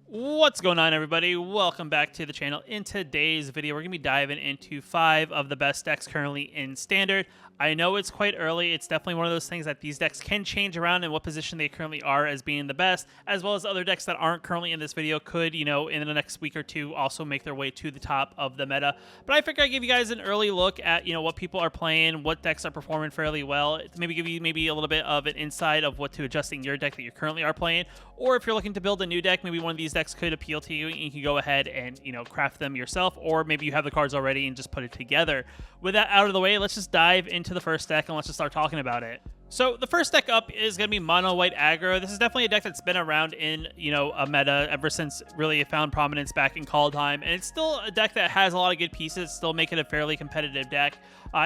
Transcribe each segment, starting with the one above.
What's going on, everybody? Welcome back to the channel. In today's video, we're going to be diving into 5 of the best decks currently in Standard. I know it's quite early. It's definitely one of those things that these decks can change around in what position they currently are as being the best, as well as other decks that aren't currently in this video could, in the next week or two, also make their way to the top of the meta. But I figured I'd give you guys an early look at, what people are playing, what decks are performing fairly well, to maybe give you a little bit of an insight of what to adjusting your deck that you currently are playing, or if you're looking to build a new deck, maybe one of these decks could appeal to you and you can go ahead and, craft them yourself, or maybe you have the cards already and just put it together. With that out of the way, let's just dive into the first deck and let's just start talking about it. So the first deck up is going to be Mono White Aggro. This is definitely a deck that's been around in, a meta ever since really it found prominence back in Call Time. And it's still a deck that has a lot of good pieces, still make it a fairly competitive deck.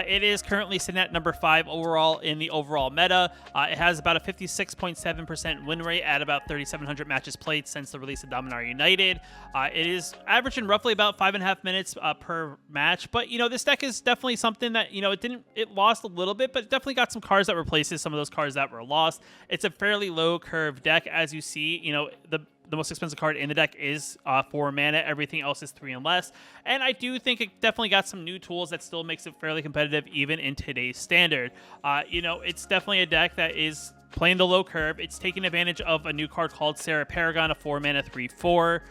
It is currently sitting at number 5 overall in the overall meta. It has about a 56.7% win rate at about 3,700 matches played since the release of Dominaria United. It is averaging roughly about 5.5 minutes per match. But, this deck is definitely something that, it lost a little bit, but it definitely got some cards that replaces some of those cards that were lost. It's a fairly low curve deck, as you see. The most expensive card in the deck is 4 mana. Everything else is 3 and less. And I do think it definitely got some new tools that still makes it fairly competitive even in today's Standard. It's definitely a deck that is playing the low curve. It's taking advantage of a new card called Sarah Paragon, a 4 mana 3/4.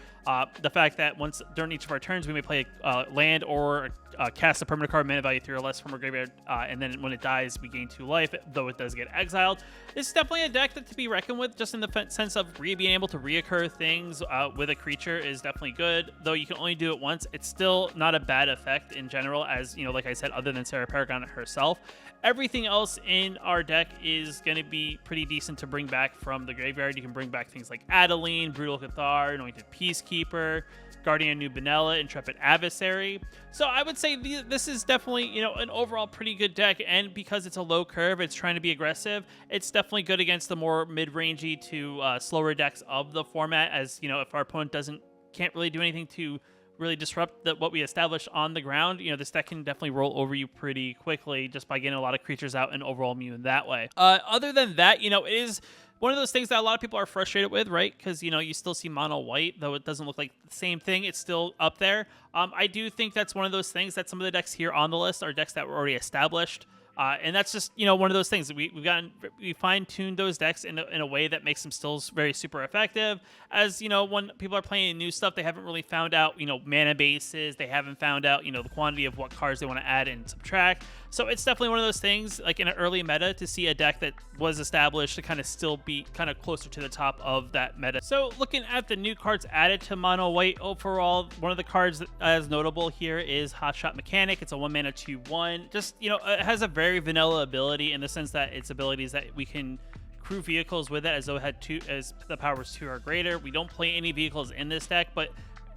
The fact that once during each of our turns we may play a land or cast a permanent card, mana value 3 or less from our graveyard, and then when it dies we gain 2 life, though it does get exiled. It's definitely a deck that to be reckoned with, just in the sense of being able to reoccur things with a creature is definitely good. Though you can only do it once, it's still not a bad effect in general, as like I said, other than Sarah Paragon herself. Everything else in our deck is going to be pretty decent to bring back from the graveyard. You can bring back things like Adeline, Brutal Cathar, Anointed Peacekeeper, Guardian Nubanella, Intrepid Adversary. So I would say this is definitely, an overall pretty good deck, and because it's a low curve, it's trying to be aggressive, it's definitely good against the more mid-rangey to slower decks of the format, as, if our opponent can't really do anything to really disrupt what we established on the ground, this deck can definitely roll over you pretty quickly just by getting a lot of creatures out and overall immune that way. Other than that, it is one of those things that a lot of people are frustrated with, right? Because, you still see mono white, though it doesn't look like the same thing. It's still up there. I do think that's one of those things that some of the decks here on the list are decks that were already established. And that's just, one of those things. We fine-tuned those decks in a way that makes them still very super effective. As, when people are playing new stuff, they haven't really found out, mana bases. They haven't found out, the quantity of what cards they want to add and subtract. So it's definitely one of those things, like in an early meta, to see a deck that was established to kind of still be kind of closer to the top of that meta. So looking at the new cards added to Mono White overall, one of the cards that is notable here is Hotshot Mechanic. It's a 1 mana 2/1. Just, it has a very vanilla ability in the sense that its abilities that we can crew vehicles with it as though it had 2, as the powers 2 or greater. We don't play any vehicles in this deck, but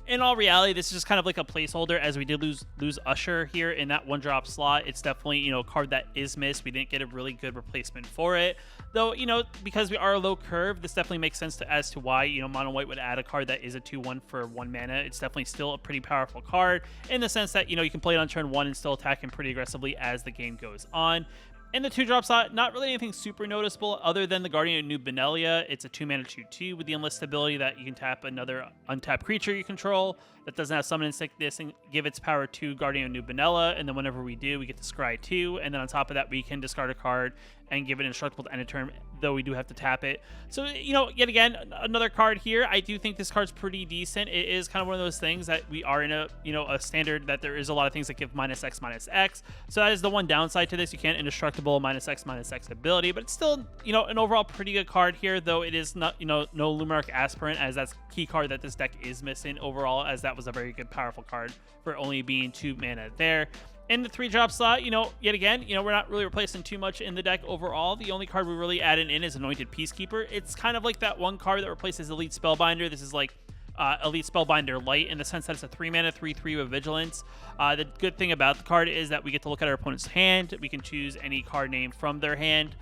in all reality, this is just kind of like a placeholder, as we did lose Usher here in that 1-drop slot. It's definitely, a card that is missed. We didn't get a really good replacement for it. Though, because we are a low curve, this definitely makes sense as to why, Mono White would add a card that is a 2/1 for 1 mana. It's definitely still a pretty powerful card in the sense that, you can play it on turn 1 and still attack him pretty aggressively as the game goes on. In the 2-drop slot, not really anything super noticeable other than the Guardian Nubanella. It's a 2 mana 2/2 with the enlist ability that you can tap another untapped creature you control that doesn't have summon and sickness and give its power to Guardian Nubanella. And then whenever we do, we get to scry 2. And then on top of that, we can discard a card and give it indestructible to end a turn, though we do have to tap it. So, yet again, another card here. I do think this card's pretty decent. It is kind of one of those things that we are in a standard that there is a lot of things that give -X/-X. So that is the one downside to this. You can't indestructible -X/-X ability, but it's still, an overall pretty good card here, though it is not, no Lumeric Aspirant, as that's key card that this deck is missing overall, as that was a very good, powerful card for only being 2 mana there. In the 3-drop slot, yet again, we're not really replacing too much in the deck overall. The only card we really added in is Anointed Peacekeeper. It's kind of like that one card that replaces Elite Spellbinder. This is like Elite Spellbinder Light, in the sense that it's a 3 mana 3/3 with Vigilance. The good thing about the card is that we get to look at our opponent's hand. We can choose any card name from their hand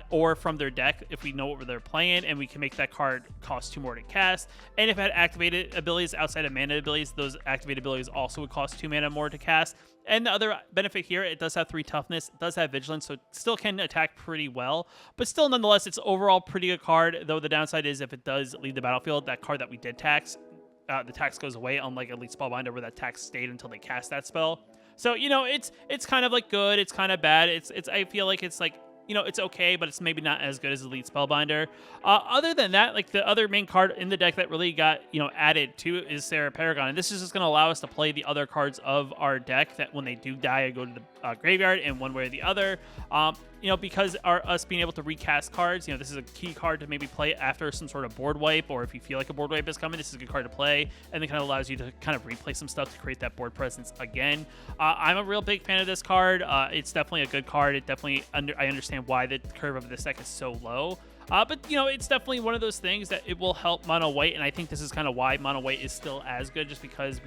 or from their deck if we know what they're playing, and we can make that card cost 2 more to cast. And if it had activated abilities outside of mana abilities, those activated abilities also would cost 2 mana more to cast. And the other benefit here, it does have 3 toughness, it does have vigilance, so it still can attack pretty well. But still, nonetheless, it's overall pretty good card, though the downside is if it does leave the battlefield, that card that we did tax the tax goes away, unlike Elite Spellbinder where that tax stayed until they cast that spell. So, you know, it's kind of like good, it's kind of bad. I feel like it's like, you know, it's okay, but it's maybe not as good as Elite Spellbinder. Other than that, like the other main card in the deck that really got, you know, added to is Sarah Paragon. And this is just going to allow us to play the other cards of our deck that when they do die, I go to the graveyard in one way or the other. You know, because us being able to recast cards, you know, this is a key card to maybe play after some sort of board wipe, or if you feel like a board wipe is coming, this is a good card to play, and it kind of allows you to kind of replay some stuff to create that board presence again. I'm a real big fan of this card. It's definitely a good card. It definitely, I understand why the curve of this deck is so low. But, you know, it's definitely one of those things that it will help mono white, and I think this is kind of why mono white is still as good, just because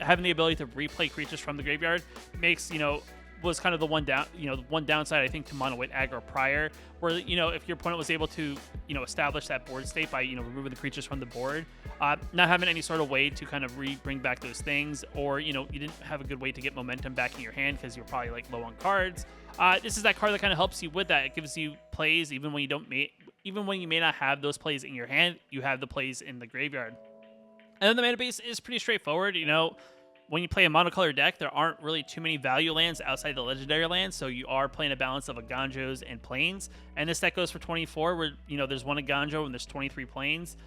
having the ability to replay creatures from the graveyard makes, you know, was kind of the one downside I think to mono white aggro prior, where, you know, if your opponent was able to, you know, establish that board state by, you know, removing the creatures from the board, not having any sort of way to kind of bring back those things, or, you know, you didn't have a good way to get momentum back in your hand because you're probably like low on cards. This is that card that kind of helps you with that. It gives you plays even when you may not have those plays in your hand, you have the plays in the graveyard. And then the mana base is pretty straightforward. You know, when you play a monocolored deck, there aren't really too many value lands outside the legendary lands, so you are playing a balance of Aganjos and Plains. And this deck goes for 24, where, you know, there's one Aganjo and there's 23 Plains.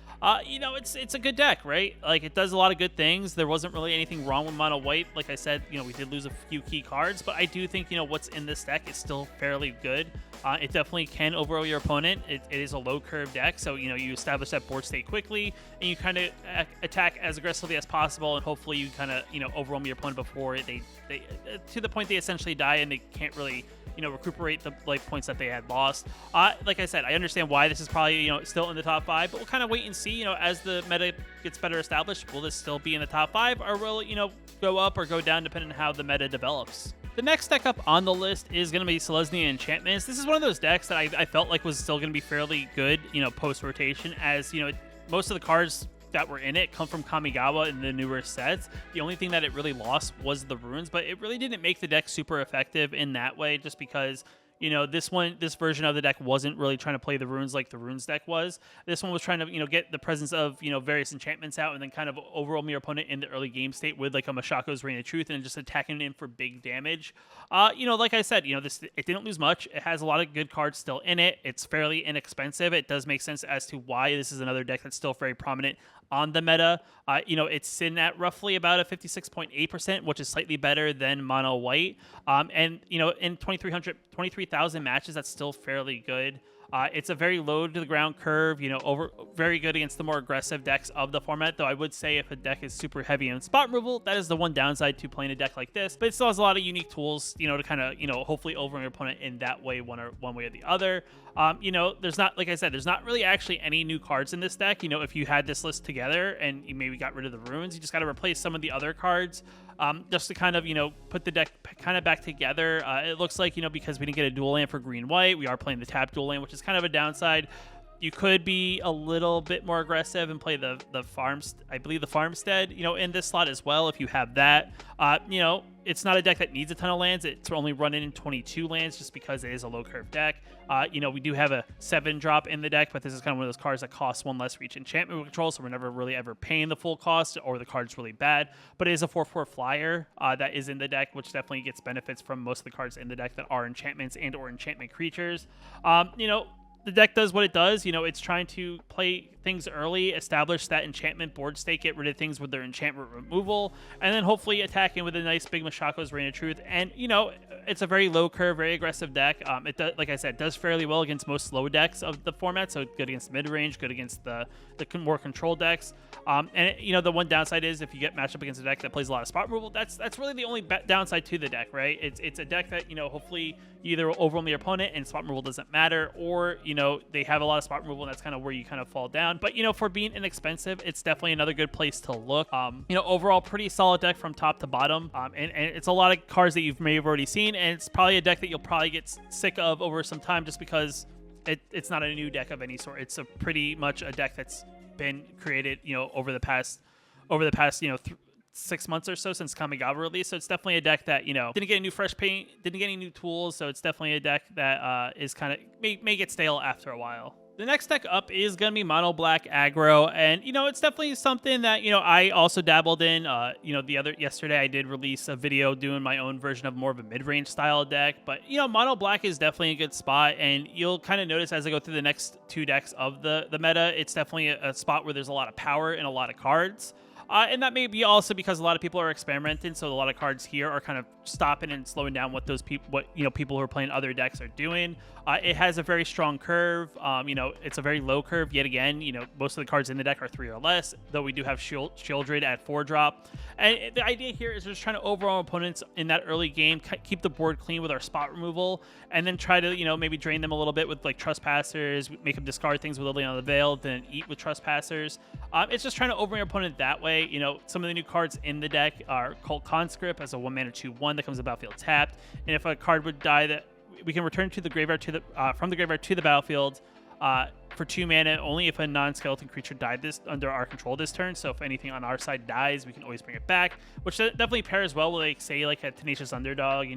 You know, it's a good deck, right? Like, it does a lot of good things. There wasn't really anything wrong with mono white. Like I said, you know, we did lose a few key cards, but I do think, you know, what's in this deck is still fairly good. It definitely can overwhelm your opponent. It is a low curve deck, so, you know, you establish that board state quickly, and you kind of attack as aggressively as possible, and hopefully you kind of, you know, overwhelm your opponent before they to the point they essentially die and they can't really, you know, recuperate the life points that they had lost. Like I said, I understand why this is probably, you know, still in the top 5, but we'll kind of wait and see. You know, as the meta gets better established, will this still be in the top 5, or will it, you know, go up or go down depending on how the meta develops? The next deck up on the list is going to be Selesnya Enchantments. This is one of those decks that I felt like was still going to be fairly good, you know, post-rotation, as, you know, most of the cards that were in it come from Kamigawa in the newer sets. The only thing that it really lost was the runes, but it really didn't make the deck super effective in that way, just because, you know, this version of the deck wasn't really trying to play the runes like the runes deck was. This one was trying to, you know, get the presence of, you know, various enchantments out and then kind of overwhelm your opponent in the early game state with like a Mashako's Reign of Truth and just attacking in for big damage. You know, like I said, you know, it didn't lose much. It has a lot of good cards still in it. It's fairly inexpensive. It does make sense as to why this is another deck that's still very prominent on the meta. You know, it's sitting at roughly about a 56.8%, which is slightly better than mono white. And, you know, in 23,000 matches, that's still fairly good. It's a very low to the ground curve, you know, very good against the more aggressive decks of the format, though I would say if a deck is super heavy in spot removal, that is the one downside to playing a deck like this, but it still has a lot of unique tools, you know, to kind of, you know, hopefully overwhelm your opponent in that way, one way or the other. You know, there's not, like I said, there's not really actually any new cards in this deck. You know, if you had this list together and you maybe got rid of the runes, you just got to replace some of the other cards. Just to kind of, you know, put the deck kind of back together. It looks like, you know, because we didn't get a dual land for green-white, we are playing the tap dual land, which is kind of a downside. You could be a little bit more aggressive and play the Farmstead, you know, in this slot as well if you have that. You know, it's not a deck that needs a ton of lands. It's only running in 22 lands just because it is a low curve deck. You know, we do have a 7-drop in the deck, but this is kind of one of those cards that costs 1 less for each enchantment control, so we're never really ever paying the full cost, or the card's really bad. But it is a 4/4 flyer that is in the deck, which definitely gets benefits from most of the cards in the deck that are enchantments and or enchantment creatures. You know, the deck does what it does. You know, it's trying to play things early, establish that enchantment board state, get rid of things with their enchantment removal, and then hopefully attack in with a nice big Mashako's Reign of Truth. And, you know, it's a very low curve, very aggressive deck. It does, like I said, does fairly well against most slow decks of the format, so good against mid-range, good against the more control decks. And, you know, the one downside is if you get matched up against a deck that plays a lot of spot removal, that's really the only downside to the deck, right? It's a deck that, you know, hopefully you either overwhelm your opponent and spot removal doesn't matter, or, you know, they have a lot of spot removal and that's kind of where you kind of fall down. But, you know, for being inexpensive, it's definitely another good place to look. You know, overall, pretty solid deck from top to bottom. And it's a lot of cards that you may have already seen, and it's probably a deck that you'll probably get sick of over some time just because it's not a new deck of any sort. It's a pretty much a deck that's been created, you know, over the past, you know, 6 months or so since Kamigawa release. So it's definitely a deck that, you know, didn't get a new fresh paint, didn't get any new tools. So it's definitely a deck that is kind of may get stale after a while. The next deck up is going to be Mono Black Aggro, and it's definitely something that I also dabbled in. Yesterday I did release a video doing my own version of more of a mid-range style deck, but Mono Black is definitely a good spot, and you'll kind of notice as I go through the next two decks of the meta, it's definitely a spot where there's a lot of power and a lot of cards. And that may be also because a lot of people are experimenting, so a lot of cards here are kind of stopping and slowing down what people who are playing other decks are doing. It has a very strong curve. It's a very low curve yet again. Most of the cards in the deck are 3 or less, though we do have Shieldred at 4-drop. And the idea here is just trying to overwhelm opponents in that early game, keep the board clean with our spot removal, and then try to maybe drain them a little bit with like Trespassers, make them discard things with Lily on the Veil, then eat with Trespassers. It's just trying to overwhelm your opponent that way. Some of the new cards in the deck are Cult Conscript as a 1-mana 2/1 that comes to the battlefield tapped, and if a card would die, that we can return to the graveyard from the graveyard to the battlefield for 2 mana only if a non-skeleton creature died under our control this turn. So if anything on our side dies, we can always bring it back, which definitely pairs well with say like a Tenacious Underdog.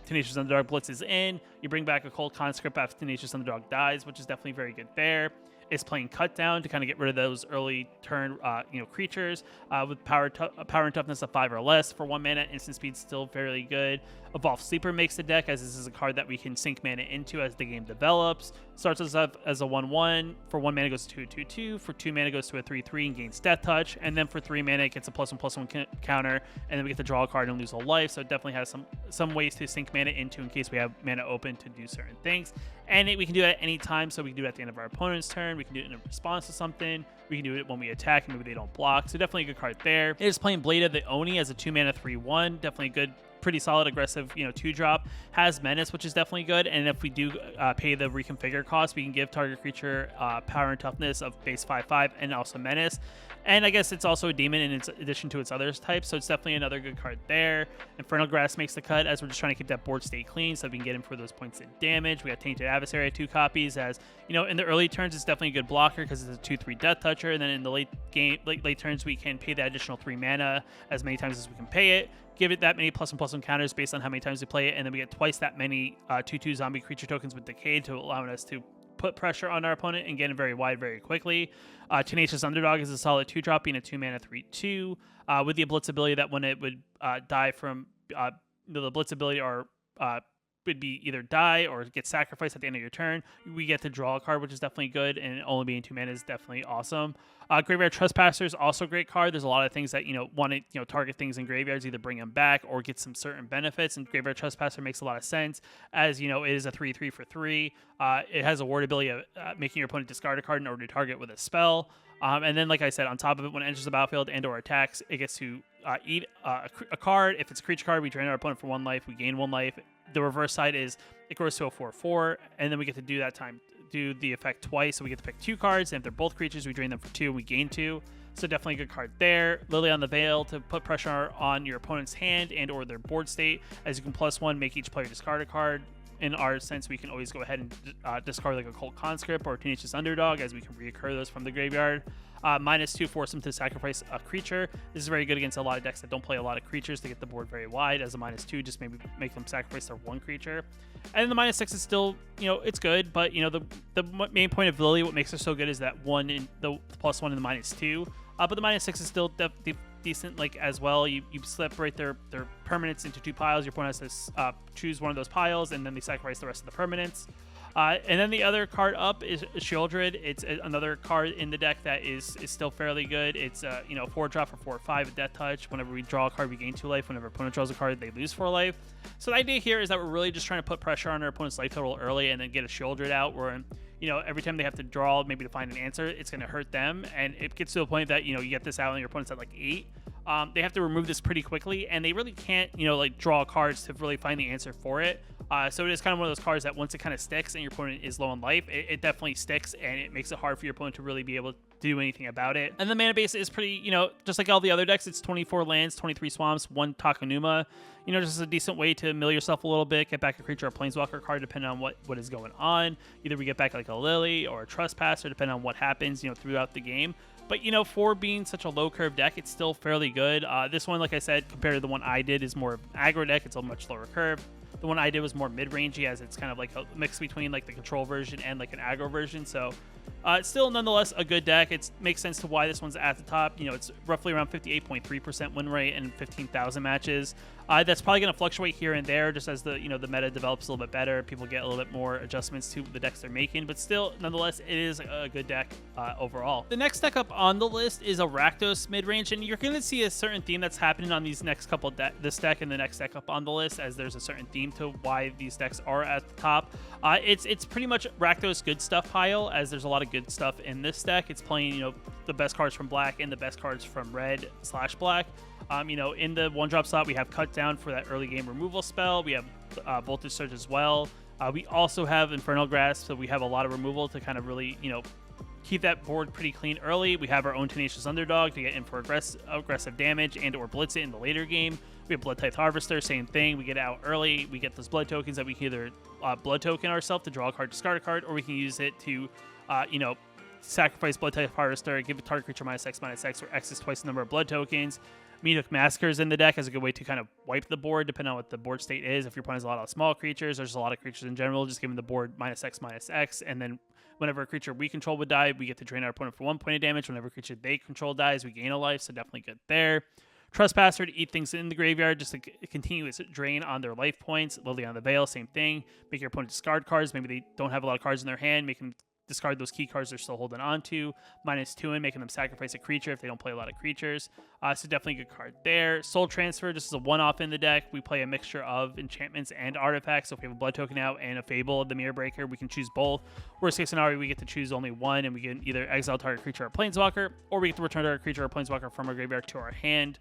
Tenacious Underdog blitzes in, you bring back a Cold Conscript after Tenacious Underdog dies, which is definitely very good there. Is playing Cut Down to kind of get rid of those early turn creatures with power and toughness of 5 or less for 1 mana. Instant speed still fairly good. Evolve Sleeper makes the deck, as this is a card that we can sink mana into as the game develops. Starts us up as a 1/1. For 1 mana goes to a 2/2. For 2 mana goes to a 3/3 and gains Death Touch. And then for 3 mana it gets a +1/+1 counter, and then we get to draw a card and lose a life. So it definitely has some ways to sink mana into in case we have mana open to do certain things. And we can do it at any time, so we can do it at the end of our opponent's turn. We can do it in response to something. We can do it when we attack and maybe they don't block. So definitely a good card there. It is playing Blade of the Oni as a 2-mana 3/1. Definitely good, pretty solid, aggressive, 2-drop. Has Menace, which is definitely good. And if we do pay the reconfigure cost, we can give target creature power and toughness of base 5/5 and also Menace. And I guess it's also a demon in addition to its other types, so it's definitely another good card there. Infernal Grasp makes the cut as we're just trying to keep that board state clean so we can get in for those points of damage. We got Tainted Adversary at 2 copies, as in the early turns it's definitely a good blocker because it's a 2/3 Death Toucher, and then in the late turns we can pay the additional 3 mana as many times as we can pay it. Give it that many +1/+1 counters based on how many times we play it, and then we get twice that many 2/2 zombie creature tokens with Decay to allow us to put pressure on our opponent and get it very wide very quickly. Tenacious Underdog is a solid 2-drop, being a 2-mana 3/2 with the Blitz ability that when it would die from the Blitz ability or would be either die or get sacrificed at the end of your turn, we get to draw a card, which is definitely good, and only being 2 mana is definitely awesome. Graveyard Trespasser is also a great card. There's a lot of things that want to target things in graveyards, either bring them back or get some certain benefits, and Graveyard Trespasser makes a lot of sense as it is a 3/3 for 3. It has a ward ability of making your opponent discard a card in order to target with a spell. And then, like I said, on top of it, when it enters the battlefield and or attacks, it gets to eat a card. If it's a creature card, we drain our opponent for 1 life. We gain 1 life. The reverse side is it grows to a 4/4, and then we get to do the effect twice. So we get to pick 2 cards, and if they're both creatures, we drain them for 2 and we gain 2. So definitely a good card there. Lily on the Veil to put pressure on your opponent's hand and or their board state, as you can +1 make each player discard a card. In our sense, we can always go ahead and discard like a Cult Conscript or Tenacious Underdog, as we can reoccur those from the graveyard. -2 force them to sacrifice a creature. This is very good against a lot of decks that don't play a lot of creatures to get the board very wide. As a -2, just maybe make them sacrifice their 1 creature. And then the -6 is still, it's good, but the main point of Lily, what makes her so good is that the +1 and the -2. But the -6 is still decent, like as well. You separate their permanents into 2 piles. Your opponent has to choose one of those piles, and then they sacrifice the rest of the permanents. And then the other card up is Shieldred. It's another card in the deck that is still fairly good. It's 4-drop for 4/5 with Death Touch. Whenever we draw a card, we gain 2 life. Whenever opponent draws a card, they lose 4 life. So the idea here is that we're really just trying to put pressure on our opponent's life total early and then get a Shieldred out where every time they have to draw maybe to find an answer, it's going to hurt them. And it gets to the point that, you get this out and your opponent's at like 8. They have to remove this pretty quickly, and they really can't, draw cards to really find the answer for it. So it is kind of one of those cards that once it kind of sticks and your opponent is low on life, it definitely sticks, and it makes it hard for your opponent to really be able to do anything about it. And the mana base is pretty, just like all the other decks, it's 24 lands, 23 swamps, 1 Takenuma. Just a decent way to mill yourself a little bit, get back a creature or planeswalker card depending on what is going on. Either we get back like a Lily or a Trespasser, depending on what happens, throughout the game. But, for being such a low curve deck, it's still fairly good. This one, like I said, compared to the one I did, is more of an aggro deck. It's a much lower curve. The one I did was more mid-rangey, as it's kind of like a mix between like the control version and like an aggro version. So It's still nonetheless a good deck. It makes sense to why this one's at the top. You know, it's roughly around 58.3% win rate in 15,000 matches. That's probably going to fluctuate here and there just as the the meta develops a little bit better. People get a little bit more adjustments to the decks they're making, but still, nonetheless, it is a good deck overall. The next deck up on the list is a Rakdos Midrange, and you're going to see a certain theme that's happening on these next couple this deck and the next deck up on the list, as there's a certain theme to why these decks are at the top. It's pretty much Rakdos good stuff pile, as there's a lot of good stuff in this deck. It's playing the best cards from black and the best cards from red/black. In the 1-drop slot, we have Cut Down for that early game removal spell. We have Voltage Surge as well. We also have Infernal Grasp, so we have a lot of removal to kind of really, keep that board pretty clean early. We have our own Tenacious Underdog to get in for aggressive damage and or blitz it in the later game. We have Blood Tithe Harvester, same thing. We get out early. We get those blood tokens that we can either blood token ourselves to draw a card, discard a card, or we can use it to, sacrifice Blood Tithe Harvester, give a target creature -X/-X, where X is twice the number of blood tokens. Meathook Massacres in the deck as a good way to kind of wipe the board, depending on what the board state is. If your opponent has a lot of small creatures, there's a lot of creatures in general, just giving the board -X/-X, and then whenever a creature we control would die, we get to drain our opponent for 1 point of damage. Whenever a creature they control dies, we gain a life, so definitely good there. Trespasser to eat things in the graveyard, just to continue its drain on their life points. Lily on the Veil, same thing. Make your opponent discard cards. Maybe they don't have a lot of cards in their hand. Make them discard those key cards they're still holding on to. -2 and making them sacrifice a creature if they don't play a lot of creatures. So definitely a good card there. Soul Transfer, just as a one-off in the deck. We play a mixture of enchantments and artifacts. So if we have a Blood Token out and a Fable of the Mirror Breaker, we can choose both. Worst case scenario, we get to choose only one, and we can either exile target creature or planeswalker, or we get to return target creature or planeswalker from our graveyard to our hand.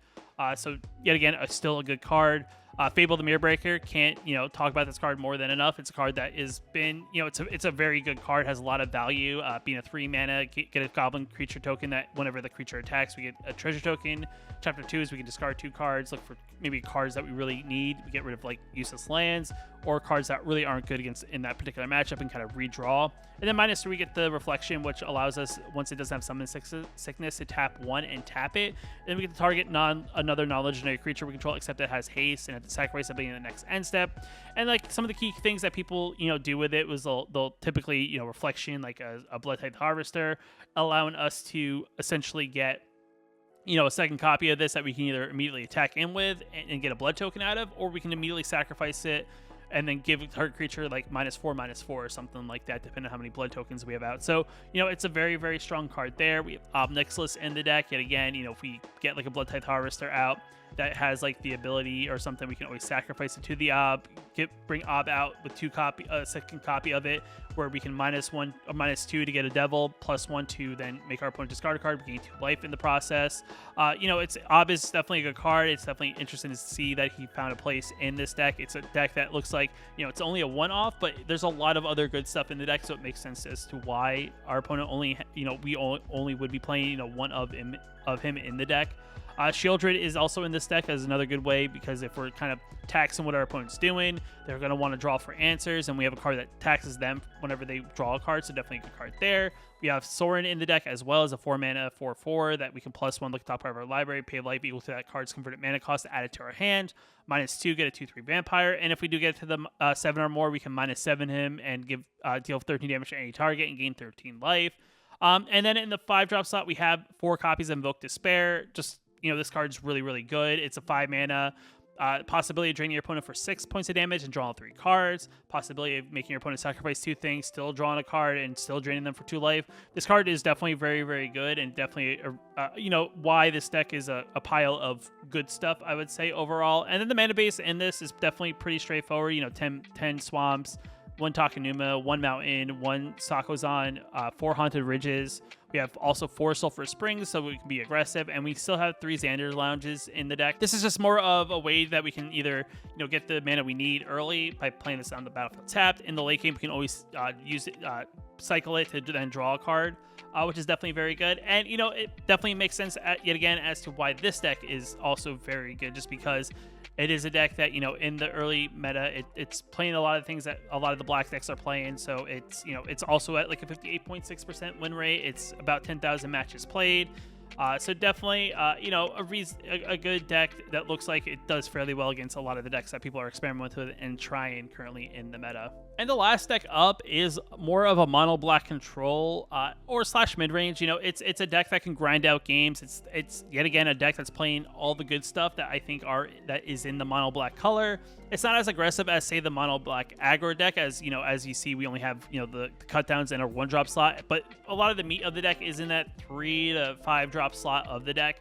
So yet again, still a good card. Fable the Mirror Breaker, can't talk about this card more than enough. It's a card that has been it's a very good card, has a lot of value. Being a 3 mana, get a goblin creature token that whenever the creature attacks, we get a treasure token. Chapter 2 is we can discard 2 cards, look for maybe cards that we really need. We get rid of like useless lands or cards that really aren't good against in that particular matchup and kind of redraw. And then -3 we get the Reflection, which allows us, once it doesn't have Summon Sickness, to tap 1 and tap it. And then we get to target another non-legendary creature we control, except it has haste, and have to sacrifice it being the next end step. And like some of the key things that people do with it was they'll typically Reflection, like a Blood Tithe Harvester, allowing us to essentially get a second copy of this that we can either immediately attack in with and get a blood token out of, or we can immediately sacrifice it and then give a target creature like -4/-4 or something like that, depending on how many blood tokens we have out. So, it's a very, very strong card there. We have Obnixilus in the deck. Yet again, if we get like a Blood Tithe Harvester out that has like the ability or something, we can always sacrifice it to the Ob, bring Ob out with a second copy of it, where we can -1 or -2 to get a Devil, +1 to then make our opponent discard a card, gain 2 life in the process. Ob is definitely a good card. It's definitely interesting to see that he found a place in this deck. It's a deck that looks like it's only a one-off, but there's a lot of other good stuff in the deck, so it makes sense as to why our opponent only we only would be playing one of him in the deck. Shieldred is also in this deck as another good way, because if we're kind of taxing what our opponent's doing, they're going to want to draw for answers, and we have a card that taxes them whenever they draw a card, so definitely a good card there. We have Sorin in the deck as well, as a 4-mana 4/4 that we can +1 look at the top part of our library, pay life equal to that card's converted mana cost, add it to our hand, -2 get a 2/3 vampire, and if we do get to the 7 or more, we can -7 him and give deal 13 damage to any target and gain 13 life. And then in the 5-drop slot, we have 4 copies of Invoke Despair. Just this card's really, really good. It's a 5 mana. Possibility of draining your opponent for 6 points of damage and drawing 3 cards. Possibility of making your opponent sacrifice 2 things, still drawing a card, and still draining them for 2 life. This card is definitely very, very good, and definitely, why this deck is a pile of good stuff, I would say, overall. And then the mana base in this is definitely pretty straightforward. 10 swamps, 1 Takenuma, 1 mountain, 1 Sakozan, 4 Haunted Ridges. We have also 4 Sulphur Springs, so we can be aggressive, and we still have 3 Xander's Lounges in the deck. This is just more of a way that we can either, get the mana we need early by playing this on the battlefield tapped. In the late game, we can always use it, cycle it to then draw a card, which is definitely very good. And, it definitely makes sense, yet again, as to why this deck is also very good, just because it is a deck that, in the early meta, it's playing a lot of things that a lot of the black decks are playing. So it's, it's also at like a 58.6% win rate. It's about 10,000 matches played. So definitely, you know, a good deck that looks like it does fairly well against a lot of the decks that people are experimenting with and trying currently in the meta. And the last deck up is more of a mono black control or slash mid range. You know, it's a deck that can grind out games. It's yet again a deck that's playing all the good stuff that I think that is in the mono black color. It's not as aggressive as say the mono black aggro deck, as you know, as you see, we only have, you know, the cut downs and a 1-drop slot, but a lot of the meat of the deck is in that 3 to 5-drop slot of the deck.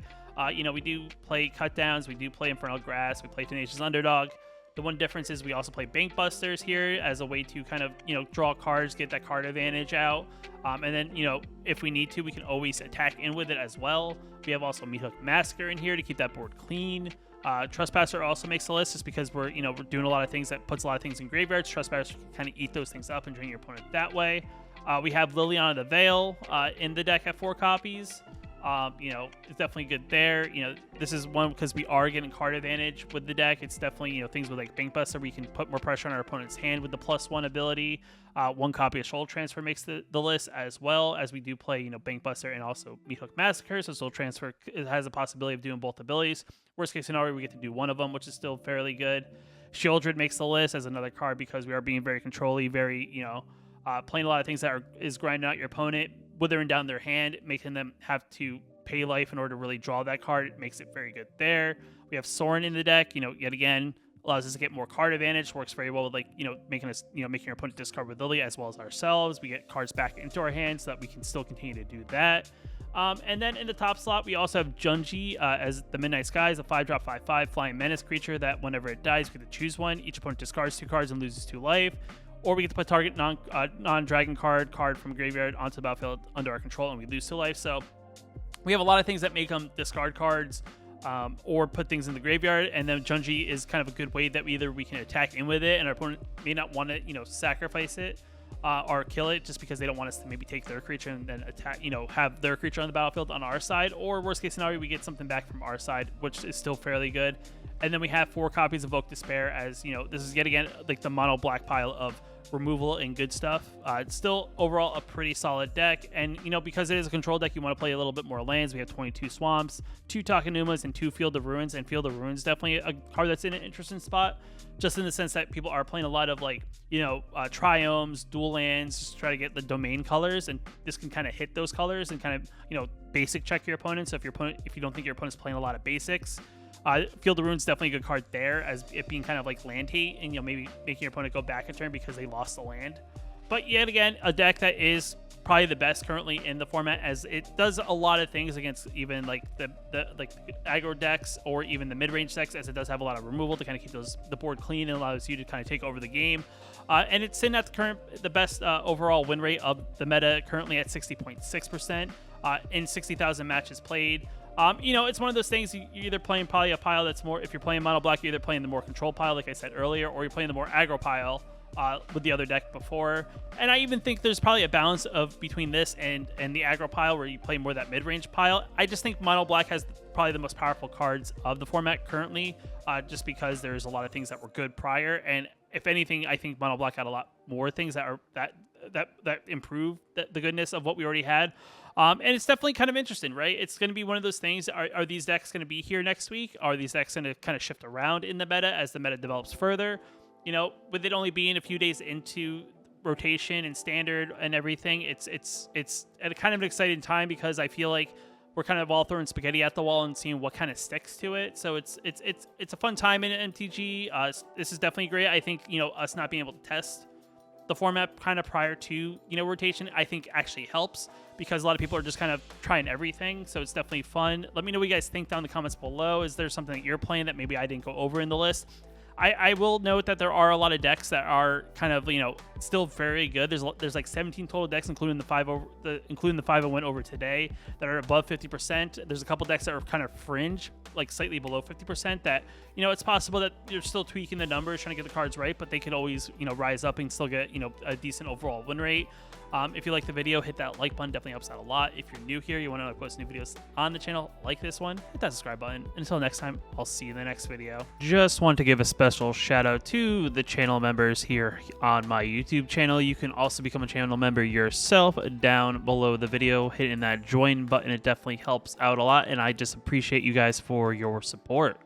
You know, we do play cut downs, we do play Infernal Grass, we play Tenacious Underdog. The one difference is we also play Bank Busters here as a way to kind of, you know, draw cards, get that card advantage out. And then, you know, if we need to, we can always attack in with it as well. We have also Meathook Massacre in here to keep that board clean. Trespasser also makes the list just because we're doing a lot of things that puts a lot of things in graveyards. Trespasser can kind of eat those things up and drain your opponent that way. We have Liliana the Veil in the deck at 4 copies. You know, it's definitely good there. You know, this is one because we are getting card advantage with the deck. It's definitely, you know, things with like Bank Buster, we can put more pressure on our opponent's hand with the +1 ability. 1 copy of Soul Transfer makes the list, as well as we do play, you know, Bank Buster and also Meathook Massacre. So Soul Transfer has a possibility of doing both abilities. Worst case scenario, we get to do one of them, which is still fairly good. Shieldred makes the list as another card because we are being very controlly, very, you know, playing a lot of things that is grinding out your opponent, withering down their hand, making them have to pay life in order to really draw that card. It makes it very good there. We have Sorin in the deck, you know, yet again, allows us to get more card advantage, works very well with, like, you know, making our opponent discard with Lily as well as ourselves. We get cards back into our hands so that we can still continue to do that. And then in the top slot, we also have Junji as the Midnight Skies, a 5-drop 5/5 flying menace creature that whenever it dies, we get to choose one. Each opponent discards 2 cards and loses 2 life. Or we get to put target non-dragon card from graveyard onto the battlefield under our control, and we lose 2 life. So we have a lot of things that make them discard cards or put things in the graveyard. And then Junji is kind of a good way that we can attack in with it, and our opponent may not want to, you know, sacrifice it or kill it just because they don't want us to maybe take their creature and then attack, you know, have their creature on the battlefield on our side. Or worst case scenario, we get something back from our side, which is still fairly good. And then we have 4 copies of Evoke Despair, as, you know, this is yet again like the mono black pile of removal and good stuff. It's still overall a pretty solid deck, and, you know, because it is a control deck, you want to play a little bit more lands. We have 22 Swamps, 2 Takanumas, and 2 Field of Ruins, and Field of Ruins definitely a card that's in an interesting spot, just in the sense that people are playing a lot of, like, you know, triomes, dual lands, just try to get the domain colors, and this can kind of hit those colors and kind of, you know, basic check your opponent. So if you don't think your opponent's playing a lot of basics, Field of Ruins definitely a good card there, as it being kind of like land hate, and, you know, maybe making your opponent go back a turn because they lost the land. But yet again, a deck that is probably the best currently in the format, as it does a lot of things against even like the aggro decks or even the mid-range decks, as it does have a lot of removal to kind of keep the board clean and allows you to kind of take over the game. And it's in at the best overall win rate of the meta, currently at 60.6% in 60,000 matches played. You know, it's one of those things, you're either playing probably a pile that's more, if you're playing mono black, you're either playing the more control pile, like I said earlier, or you're playing the more aggro pile with the other deck before. And I even think there's probably a balance of between this and the aggro pile, where you play more that mid-range pile. I just think mono black has probably the most powerful cards of the format currently, just because there's a lot of things that were good prior. And if anything, I think mono black had a lot more things that improve the goodness of what we already had. And it's definitely kind of interesting, right? It's going to be one of those things. Are these decks going to be here next week? Are these decks going to kind of shift around in the meta as the meta develops further? You know, with it only being a few days into rotation and standard and everything, it's at a kind of an exciting time, because I feel like we're kind of all throwing spaghetti at the wall and seeing what kind of sticks to it. So it's a fun time in MTG. This is definitely great. I think, you know, us not being able to test the format kind of prior to, you know, rotation, I think actually helps, because a lot of people are just kind of trying everything. So it's definitely fun. Let me know what you guys think down in the comments below. Is there something that you're playing that maybe I didn't go over in the list? I will note that there are a lot of decks that are kind of, you know, still very good. There's like 17 total decks, including the 5 went over today, that are above 50%. There's a couple decks that are kind of fringe, like slightly below 50%, that, you know, it's possible that you're still tweaking the numbers, trying to get the cards right, but they could always, you know, rise up and still get, you know, a decent overall win rate. If you like the video, hit that like button. Definitely helps out a lot. If you're new here, you want to post new videos on the channel like this one, hit that subscribe button. Until next time, I'll see you in the next video. Just want to give a special shout out to the channel members here on my YouTube channel. You can also become a channel member yourself down below the video, hitting that join button. It definitely helps out a lot, and I just appreciate you guys for your support.